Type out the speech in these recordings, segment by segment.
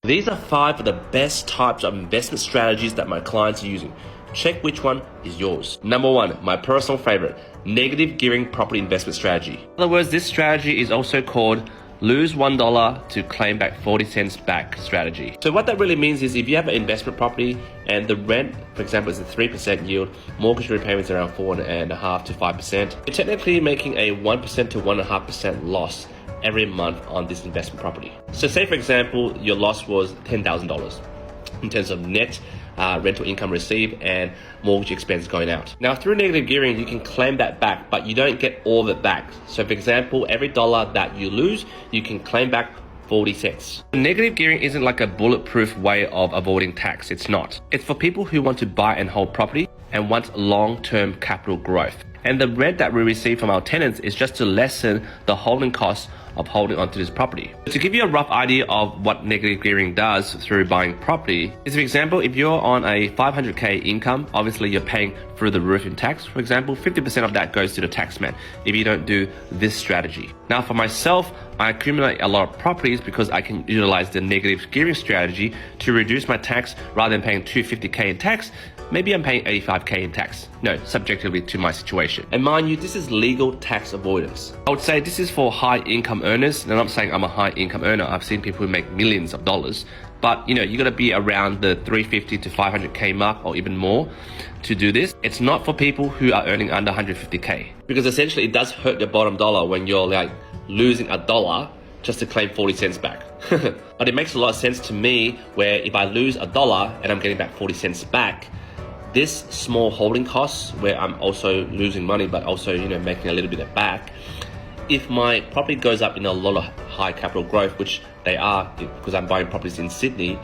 These are 5 of the best types of investment strategies that my clients are using. Check which one is yours. Number 1, my personal favorite, negative gearing property investment strategy. In other words, this strategy is also called lose $1 to claim back 40 cents back strategy. So what that really means is if you have an investment property and the rent, for example, is a 3% yield, mortgage repayments around 4.5% to 5%, you're technically making a 1% to 1.5% loss every month on this investment property. So say for example, your loss was $10,000 in terms of net rental income received and mortgage expense going out. Now through negative gearing, you can claim that back, but you don't get all of it back. So for example, every dollar that you lose, you can claim back 40 cents. Negative gearing isn't like a bulletproof way of avoiding tax. It's not. It's for people who want to buy and hold property and want long-term capital growth. And the rent that we receive from our tenants is just to lessen the holding costs of holding onto this property. To give you a rough idea of what negative gearing does through buying property is, for example, if you're on a 500k income, obviously you're paying through the roof in tax. For example, 50% of that goes to the taxman if you don't do this strategy. Now for myself, I accumulate a lot of properties because I can utilize the negative gearing strategy to reduce my tax. Rather than paying 250k in tax, maybe I'm paying 85k in tax. No, subjectively to my situation. And mind you, this is legal tax avoidance. I would say this is for high income earners. And I'm not saying I'm a high income earner. I've seen people who make millions of dollars. But you gotta be around the 350 to 500k mark or even more to do this. It's not for people who are earning under 150k. Because essentially it does hurt your bottom dollar when you're like losing $1 just to claim 40 cents back. But it makes a lot of sense to me where if I lose $1 and I'm getting back 40 cents back, this small holding costs where I'm also losing money but also making a little bit of back, if my property goes up in a lot of high capital growth, which they are because I'm buying properties in Sydney,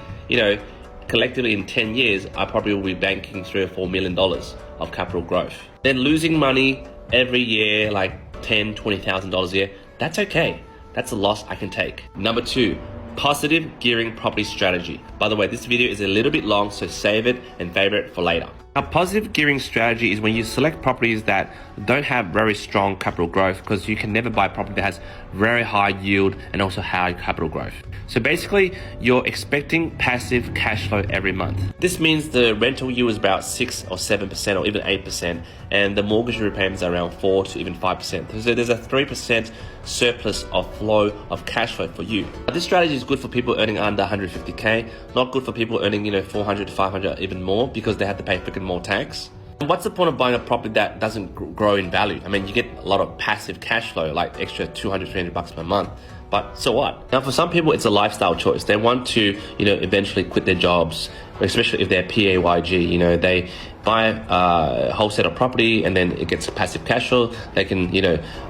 collectively in 10 years I probably will be banking $3 or $4 million of capital growth. Then losing money every year, like $10,000-$20,000 a year, that's okay. That's a loss I can take. Number 2, positive gearing property strategy. By the way, this video is a little bit long, so save it and favorite for later. A positive gearing strategy is when you select properties that don't have very strong capital growth, because you can never buy property that has very high yield and also high capital growth. So basically, you're expecting passive cash flow every month. This means the rental yield is about 6 or 7% or even 8%, and the mortgage repayments are around 4 to even 5%. So there's a 3% surplus of flow of cash flow for you. This strategy is good for people earning under 150k, not good for people earning 400 to 500 even more, because they have to pay freaking more tax. What's the point of buying a property that doesn't grow in value? I mean, you get a lot of passive cash flow, like extra 200, 300 bucks per month. But so what? Now, for some people, it's a lifestyle choice. They want to, eventually quit their jobs, especially if they're PAYG. They buy a whole set of property and then it gets passive cash flow. They can,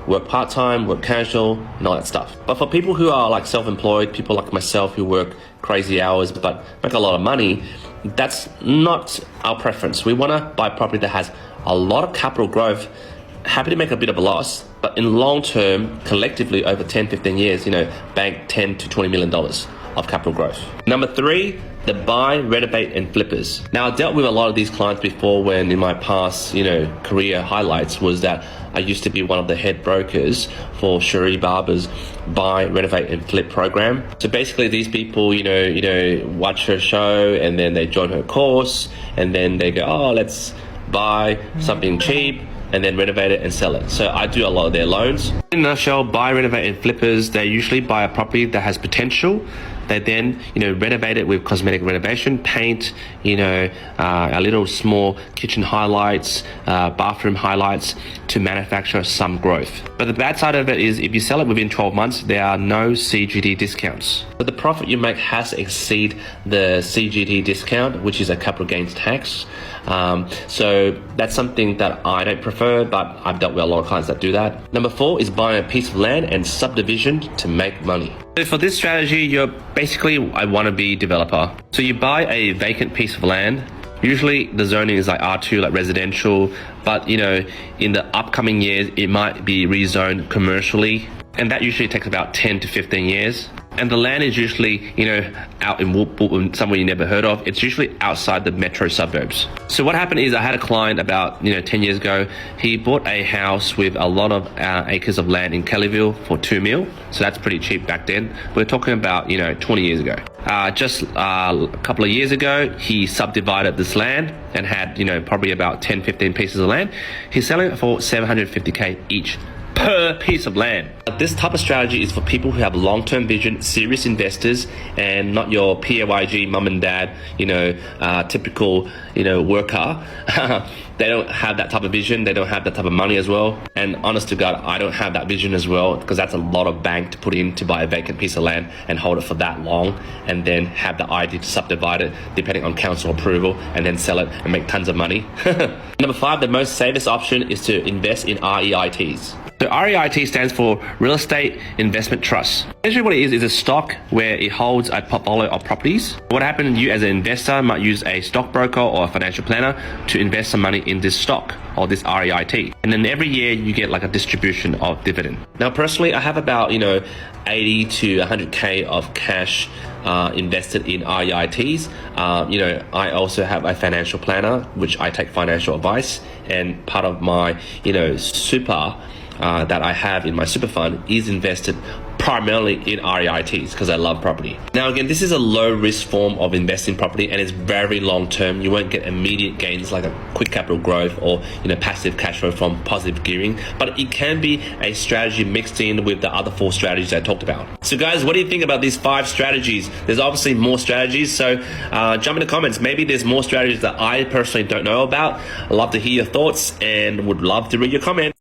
work part-time, work casual, and all that stuff. But for people who are like self-employed, people like myself who work crazy hours but make a lot of money, that's not our preference. We want to buy property that has a lot of capital growth, happy to make a bit of a loss, but in long term, collectively over 10, 15 years, bank 10 to $20 million of capital growth. Number 3, the buy, renovate, and flippers. Now, I dealt with a lot of these clients before when in my past, career highlights was that I used to be one of the head brokers for Cherie Barber's buy, renovate, and flip program. So basically these people, watch her show and then they join her course and then they go, oh, let's buy something cheap and then renovate it and sell it. So I do a lot of their loans. In a nutshell, buy, renovate, and flippers, they usually buy a property that has potential. They then, renovate it with cosmetic renovation, paint, a little small kitchen highlights, bathroom highlights to manufacture some growth. But the bad side of it is if you sell it within 12 months, there are no CGT discounts. But the profit you make has to exceed the CGT discount, which is a capital gains tax. So that's something that I don't prefer, but I've dealt with a lot of clients that do that. Number 4 is buying a piece of land and subdivision to make money. So for this strategy, you're basically a wannabe developer. So you buy a vacant piece of land. Usually the zoning is like R2, like residential, but in the upcoming years, it might be rezoned commercially. and that usually takes about 10 to 15 years. And the land is usually, out in somewhere you never heard of. It's usually outside the metro suburbs. So what happened is I had a client about, 10 years ago. He bought a house with a lot of acres of land in Kellyville for $2 million. So that's pretty cheap back then. We're talking about, 20 years ago. Just a couple of years ago, he subdivided this land and had, probably about 10, 15 pieces of land. He's selling it for $750K each per piece of land. This type of strategy is for people who have long-term vision, serious investors, and not your PAYG mum and dad, typical, worker. They don't have that type of vision. They don't have that type of money as well. And honest to God, I don't have that vision as well, because that's a lot of bank to put in to buy a vacant piece of land and hold it for that long, and then have the idea to subdivide it depending on council approval, and then sell it and make tons of money. Number 5, the most safest option is to invest in REITs. So REIT stands for Real Estate Investment Trust. Essentially what it is a stock where it holds a portfolio of properties. What happens, you as an investor might use a stockbroker or a financial planner to invest some money in this stock or this REIT. And then every year you get like a distribution of dividend. Now personally, I have about, 80 to 100K of cash invested in REITs. I also have a financial planner, which I take financial advice, and part of my, super that I have in my super fund is invested primarily in REITs because I love property. Now again, this is a low risk form of investing in property, and it's very long term. You won't get immediate gains like a quick capital growth or passive cash flow from positive gearing, but it can be a strategy mixed in with the other 4 strategies I talked about. So guys, what do you think about these 5 strategies? There's obviously more strategies, so jump in the comments. Maybe there's more strategies that I personally don't know about. I'd love to hear your thoughts and would love to read your comments.